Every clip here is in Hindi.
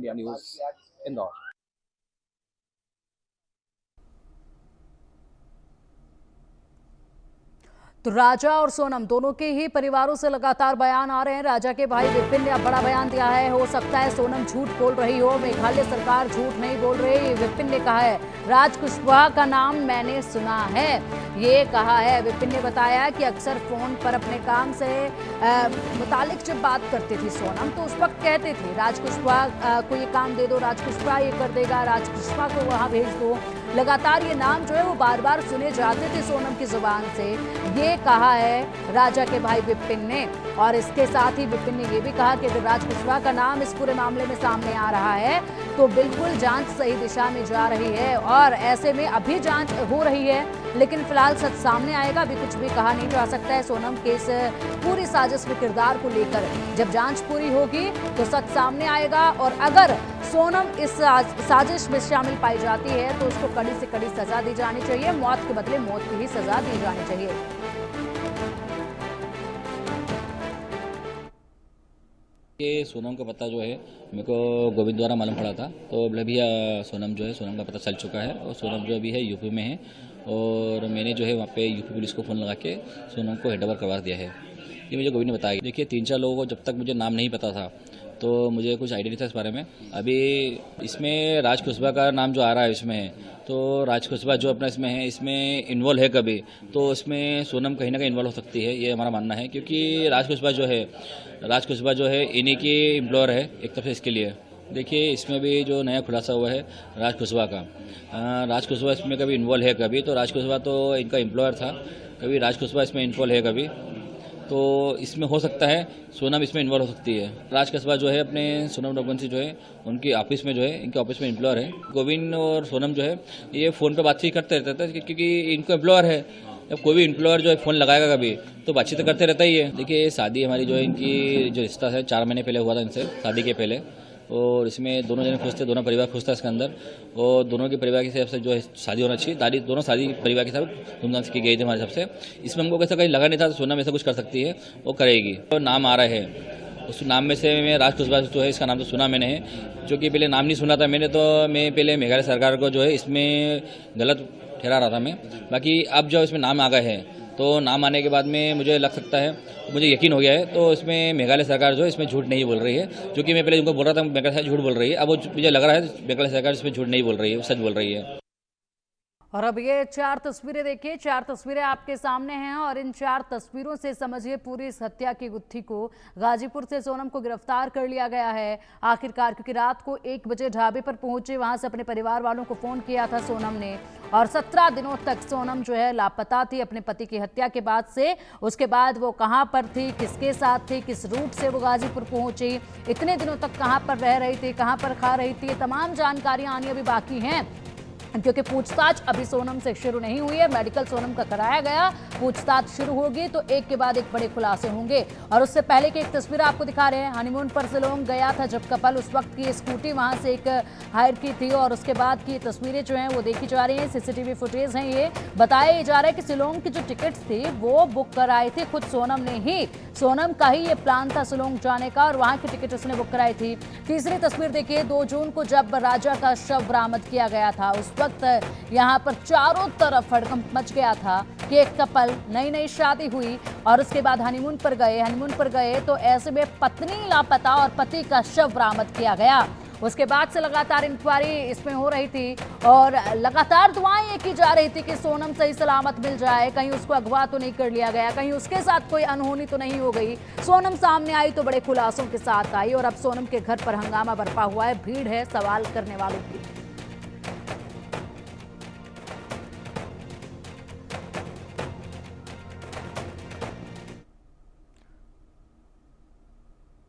India news, Indore. तो राजा और सोनम दोनों के ही परिवारों से लगातार बयान आ रहे हैं। राजा के भाई विपिन ने अब बड़ा बयान दिया है। हो सकता है सोनम झूठ बोल रही हो, मेघालय सरकार झूठ नहीं बोल रही। विपिन ने कहा है राज कुशवाहा का नाम मैंने सुना है, ये कहा है। विपिन ने बताया कि अक्सर फोन पर अपने काम से मुतालिक जब बात करती थी सोनम, तो उस वक्त कहते थे राज कुशवाहा को ये काम दे दो, राज कुशवाहा ये कर देगा, राज कुशवाहा को वहाँ भेज दो। लगातार ये नाम जो है वो बार बार सुने जाते थे सोनम की जुबान से, ये कहा है राजा के भाई विपिन ने। और इसके साथ ही विपिन ने ये भी कहा कि अगर राज कुशवाहा का नाम इस पूरे मामले में सामने आ रहा है तो बिल्कुल जांच सही दिशा में जा रही है, और ऐसे में अभी जांच हो रही है, लेकिन फिलहाल सच सामने आएगा। अभी कुछ भी कहा नहीं जा सकता है सोनम के इस पूरी साजिश में किरदार को लेकर। जब जांच पूरी होगी तो सच सामने आएगा, और अगर सोनम इस साजिश में शामिल पाई जाती है तो उसको कड़ी से कड़ी सजा दी जानी चाहिए। मौत के बदले मौत की ही सजा दी जानी चाहिए। ये सोनम का पता जो है मेरे को गोविंद द्वारा मालूम पड़ा था, तो अभी सोनम जो है सोनम का पता चल चुका है, और सोनम जो अभी है यूपी में है, और मैंने जो है वहाँ पे यूपी पुलिस को फ़ोन लगा के सोनम को हैंडओवर करवा दिया है। ये मुझे गोविंद ने बताया। देखिए 3-4 लोगों को जब तक मुझे नाम नहीं पता था तो मुझे कुछ आइडिया नहीं था इस बारे में। अभी इसमें राज कुशवाहा का नाम जो आ रहा है इसमें, तो राज कुशवाहा जो अपना इसमें है, इसमें इन्वॉल्व है कभी, तो इसमें सोनम कहीं ना कहीं इन्वॉल्व हो सकती है, ये हमारा मानना है। क्योंकि राज कुशवाहा जो है इन्हीं की एम्प्लॉयर है एक तरफ से इसके लिए। देखिए इसमें भी जो नया खुलासा हुआ है राज कुशवाहा का, राज कुशवाहा इसमें कभी इन्वॉल्व है कभी, तो राज कुशवाहा तो इनका एम्प्लॉयर था, कभी राज कुशवाहा इसमें इन्वॉल्व है कभी, तो इसमें हो सकता है सोनम इसमें इन्वॉल्व हो सकती है। राज कुशवाहा जो है अपने सोनम रघुवंशी जो है उनकी ऑफिस में जो है, इनके ऑफिस में एम्प्लॉयर है। गोविंद और सोनम जो है ये फ़ोन पे बातचीत करते रहते थे, क्योंकि इनको एम्प्लॉयर है। जब कोई भी एम्प्लॉयर जो है फ़ोन लगाएगा कभी तो बातचीत तो करते रहता ही है। देखिए शादी हमारी जो है, इनकी जो रिश्ता है 4 महीने पहले हुआ था इनसे, शादी के पहले, और इसमें दोनों जने खुश थे, दोनों परिवार खुश था इसके अंदर, और दोनों के परिवार के हिसाब से जो है शादी होना चाहिए। दोनों शादी परिवार के साथ धूमधाम से की गई थी हमारे हिसाब से। इसमें हमको कैसा कहीं लगा नहीं था तो सोनम ऐसा कुछ कर सकती है, वो करेगी। तो नाम आ रहा है, उस नाम में से मैं राज कुशवाहा जो है इसका नाम तो सुना मैंने है, जो कि पहले नाम नहीं सुना था मैंने, तो मैं पहले मेघालय सरकार को जो है इसमें गलत ठहरा रहा था मैं। बाकी अब जो इसमें नाम आ गए हैं, तो नाम आने के बाद में मुझे लग सकता है, मुझे यकीन हो गया है, तो इसमें मेघालय सरकार जो है इसमें झूठ नहीं बोल रही है। जो कि मैं पहले उनको बोल रहा था मेघालय सरकार झूठ बोल रही है, अब वो मुझे लग रहा है मेघालय सरकार इसमें झूठ नहीं बोल रही है, सच बोल रही है। और अब ये 4 तस्वीरें देखिए, 4 तस्वीरें आपके सामने हैं, और इन 4 तस्वीरों से समझिए पूरी इस हत्या की गुत्थी को। गाजीपुर से सोनम को गिरफ्तार कर लिया गया है आखिरकार, क्योंकि रात को 1 बजे ढाबे पर पहुंचे, वहां से अपने परिवार वालों को फोन किया था सोनम ने, और 17 दिनों तक सोनम जो है लापता थी अपने पति की हत्या के बाद से। उसके बाद वो कहां पर थी, किसके साथ थी, किस रूट से वो गाजीपुर पहुंची, इतने दिनों तक कहां पर रह रही थी, कहां पर खा रही थी, ये तमाम जानकारियां आनी अभी बाकी हैं, क्योंकि पूछताछ अभी सोनम से शुरू नहीं हुई है। मेडिकल सोनम का कराया गया, पूछताछ शुरू होगी तो एक के बाद एक बड़े खुलासे होंगे। और उससे पहले की एक तस्वीर आपको दिखा रहे हैं, हनीमून पर शिलोंग गया था जब कपल, उस वक्त की स्कूटी वहां से एक हायर की थी, और उसके बाद की तस्वीरें जो हैं वो देखी जा रही हैं, सीसीटीवी फुटेज हैं। ये बताया जा रहा है कि शिलोंग की जो टिकट्स थी वो बुक कराई थी खुद सोनम ने ही, सोनम का ही ये प्लान था शिलोंग जाने का, और वहां की टिकट उसने बुक कराई थी। तीसरी तस्वीर देखिए, 2 जून को जब राजा का शव बरामद किया गया था, उस वक्त यहाँ पर चारों तरफ हड़कंप मच गया था कि एक कपल, नई शादी हुई और उसके बाद हनीमून पर गए तो ऐसे में पत्नी लापता और पति का शव बरामद किया गया। उसके बाद से लगातार इंक्वायरी इसमें हो रही थी, और लगातार दुआएं ये की जा रही थी कि सोनम सही सलामत मिल जाए, कहीं उसको अगवा तो नहीं कर लिया गया, कहीं उसके साथ कोई अनहोनी तो नहीं हो गई। सोनम सामने आई तो बड़े खुलासों के साथ आई, और अब सोनम के घर पर हंगामा बरपा हुआ है, भीड़ है सवाल करने वालों की।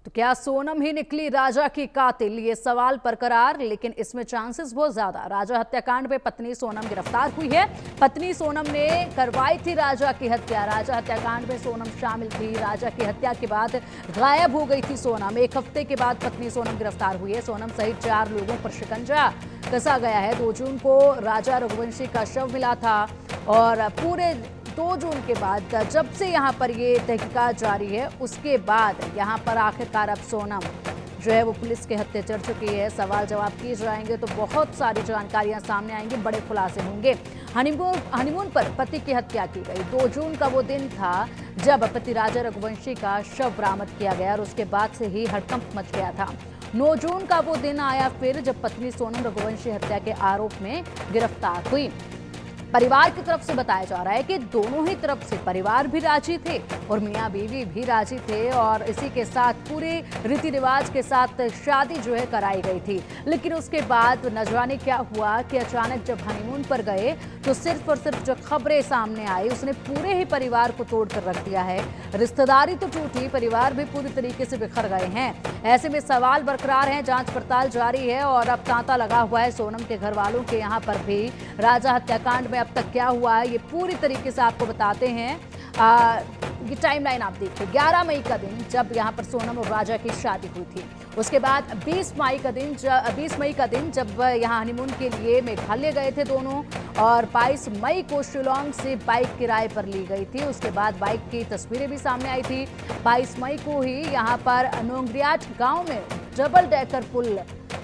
तो क्या सोनम ही निकली राजा की कातिल, ये सवाल बरकरार, लेकिन इसमें चांसेस बहुत ज्यादा। राजा हत्याकांड में पत्नी सोनम गिरफ्तार हुई है। पत्नी सोनम ने करवाई थी राजा की हत्या, राजा हत्याकांड में सोनम शामिल थी। राजा की हत्या के बाद गायब हो गई थी सोनम। 1 हफ्ते के बाद पत्नी सोनम गिरफ्तार हुई है। सोनम सहित 4 लोगों पर शिकंजा कसा गया है। 2 जून को राजा रघुवंशी का शव मिला था, और पूरे 2 जून के बाद जब से यहाँ पर ये तहकीकात जारी है, उसके बाद यहाँ पर आखिरकार अब सोनम जो है वो पुलिस के हत्थे चढ़ चुकी है। सवाल जवाब किए जाएंगे तो बहुत सारी जानकारियां सामने आएंगी, बड़े खुलासे होंगे। हनीमून पर पति की हत्या की गई। 2 जून का वो दिन था जब पति राजा रघुवंशी का शव बरामद किया गया और उसके बाद से ही हड़कंप मच गया था। 9 जून का वो दिन आया फिर जब पत्नी सोनम रघुवंशी हत्या के आरोप में गिरफ्तार हुई। परिवार की तरफ से बताया जा रहा है कि दोनों ही तरफ से परिवार भी राजी थे और मियां बीवी भी राजी थे और इसी के साथ पूरे रीति रिवाज के साथ शादी जो है कराई गई थी। लेकिन उसके बाद न जाने क्या हुआ कि अचानक जब हनीमून पर गए तो सिर्फ और सिर्फ जो खबरें सामने आई उसने पूरे ही परिवार को तोड़ कर रख दिया है। रिश्तेदारी तो टूटी, परिवार भी पूरी तरीके से बिखर गए हैं। ऐसे में सवाल बरकरार हैं, जांच पड़ताल जारी है और अब तांता लगा हुआ है सोनम के घर वालों के यहाँ पर भी। राजा हत्याकांड में अब तक क्या हुआ है ये पूरी तरीके से आपको बताते हैं। ये टाइमलाइन आप देखिए, 11 मई का दिन जब यहाँ पर सोनम और राजा की शादी हुई थी। उसके बाद 20 मई का दिन जब यहाँ हनीमून के लिए मेघालय गए थे दोनों और 22 मई को शिलोंग से बाइक किराए पर ली गई थी। उसके बाद बाइक की तस्वीरें भी सामने आई थी। 22 मई को ही यहाँ पर नोंगरियाट गांव में डबल डेकर पुल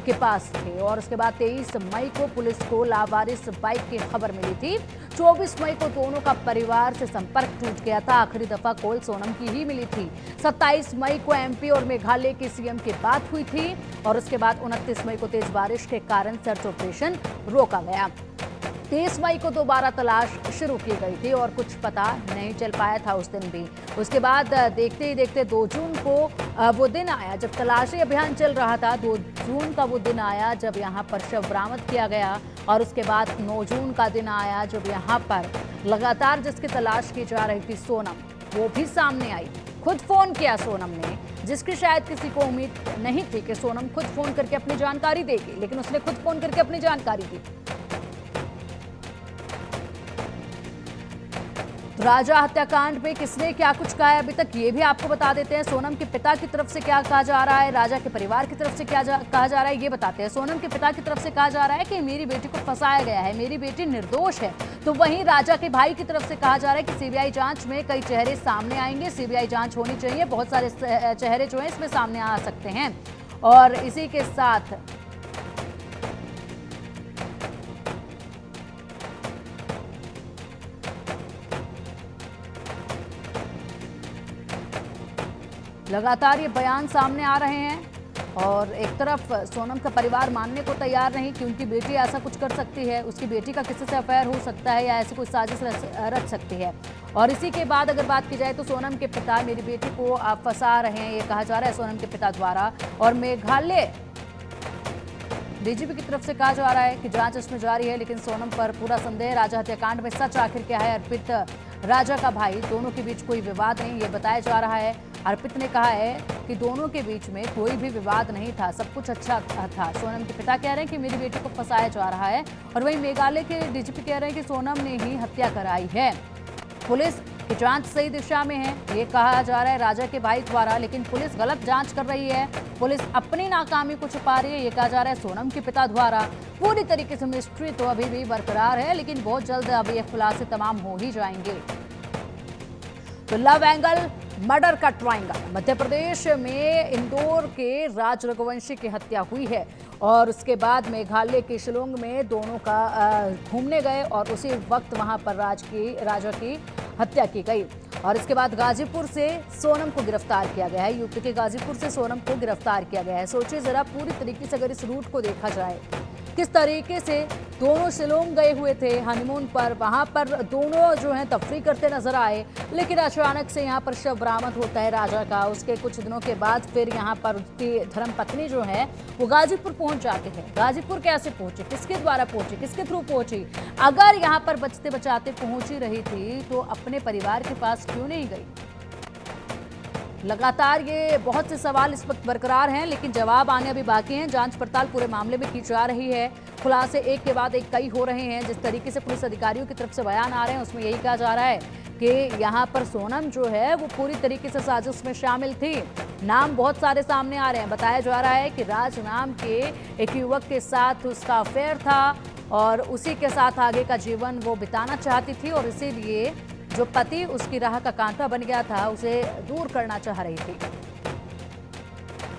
के पास थे और उसके बाद 23 मई को पुलिस को लावारिस बाइक की खबर मिली थी। 24 मई को दोनों का परिवार से संपर्क टूट गया था। आखिरी दफा कॉल सोनम की ही मिली थी। 27 मई को एमपी और मेघालय के सीएम की बात हुई थी और उसके बाद 29 मई को तेज बारिश के कारण सर्च ऑपरेशन रोका गया। 30 मई को दोबारा तलाश शुरू की गई थी और कुछ पता नहीं चल पाया था उस दिन भी। उसके बाद देखते ही देखते 2 जून को वो दिन आया जब तलाशी अभियान चल रहा था। 2 जून का वो दिन आया जब यहाँ पर शव बरामद किया गया और उसके बाद 9 जून का दिन आया जब यहाँ पर लगातार जिसकी तलाश की जा रही थी सोनम, वो भी सामने आई। खुद फोन किया सोनम ने, जिसकी शायद किसी को उम्मीद नहीं थी कि सोनम खुद फोन करके अपनी जानकारी देगी, लेकिन उसने खुद फोन करके अपनी जानकारी दी। राजा हत्याकांड में किसने क्या कुछ कहा है अभी तक ये भी आपको बता देते हैं। सोनम के पिता की तरफ से क्या कहा जा रहा है, राजा के परिवार की तरफ से क्या कहा जा रहा है ये बताते हैं। सोनम के पिता की तरफ से कहा जा रहा है कि मेरी बेटी को फंसाया गया है, मेरी बेटी निर्दोष है। तो वहीं राजा के भाई की तरफ से कहा जा रहा है कि सीबीआई जांच में कई चेहरे सामने आएंगे, सीबीआई जांच होनी चाहिए, बहुत सारे चेहरे जो है इसमें सामने आ सकते हैं। और इसी के साथ लगातार ये बयान सामने आ रहे हैं और एक तरफ सोनम का परिवार मानने को तैयार नहीं कि उनकी बेटी ऐसा कुछ कर सकती है, उसकी बेटी का किसी से अफेयर हो सकता है या ऐसी कोई साजिश रच सकती है। और इसी के बाद अगर बात की जाए तो सोनम के पिता मेरी बेटी को आप फंसा रहे हैं, ये कहा जा रहा है सोनम के पिता द्वारा। और मेघालय डीजीपी की तरफ से कहा जा रहा है कि जांच इसमें जारी है, लेकिन सोनम पर पूरा संदेह। राजा हत्याकांड में सच आखिर क्या है? अर्पित राजा का भाई, दोनों के बीच कोई विवाद नहीं, ये बताया जा रहा है। अर्पित ने कहा है कि दोनों के बीच में कोई भी विवाद नहीं था, सब कुछ अच्छा था। सोनम के पिता कह रहे हैं कि मेरी बेटी को फंसाया जा रहा है और वहीं मेघालय के डीजीपी कह रहे हैं कि सोनम ने ही हत्या कराई है। पुलिस की जांच सही दिशा में है, ये कहा जा रहा है राजा के भाई द्वारा, लेकिन पुलिस गलत जांच कर रही है, पुलिस अपनी नाकामी को छुपा रही है, ये कहा जा रहा है सोनम के पिता द्वारा। पूरी तरीके से मिस्ट्री तो अभी भी बरकरार है, लेकिन बहुत जल्द अब ये खुलासे तमाम हो ही जाएंगे। तो लव एंगल मर्डर का ट्रायंगल, मध्य प्रदेश में इंदौर के राज रघुवंशी की हत्या हुई है और उसके बाद मेघालय के शिलोंग में दोनों का घूमने गए और उसी वक्त वहां पर राजा की हत्या की गई। और इसके बाद गाजीपुर से सोनम को गिरफ्तार किया गया है, यूपी के गाजीपुर से सोनम को गिरफ्तार किया गया है। सोचिए जरा पूरी तरीके से अगर इस रूट को देखा जाए, किस तरीके से दोनों शिलोंग गए हुए थे हनीमून पर, वहां पर दोनों जो हैं तफरी करते नजर आए, लेकिन अचानक से यहां पर शव बरामद होता है राजा का। उसके कुछ दिनों के बाद फिर यहां पर उसकी धर्मपत्नी जो है वो गाजीपुर पहुंच जाते हैं। गाजीपुर कैसे पहुंचे, किसके द्वारा पहुंची, किसके थ्रू पहुंची? अगर यहां पर बचते बचाते पहुंच ही रही थी तो अपने परिवार के पास क्यों नहीं गई? लगातार ये बहुत से सवाल इस वक्त बरकरार हैं, लेकिन जवाब आने अभी बाकी हैं। जांच पड़ताल पूरे मामले में की जा रही है, खुलासे एक के बाद एक कई हो रहे हैं। जिस तरीके से पुलिस अधिकारियों की तरफ से बयान आ रहे हैं उसमें यही कहा जा रहा है कि यहाँ पर सोनम जो है वो पूरी तरीके से साजिश में शामिल थी। नाम बहुत सारे सामने आ रहे हैं। बताया जा रहा है कि राज नाम के एक युवक के साथ उसका अफेयर था और उसी के साथ आगे का जीवन वो बिताना चाहती थी और इसीलिए जो पति उसकी राह का कांटा बन गया था उसे दूर करना चाह रही थी।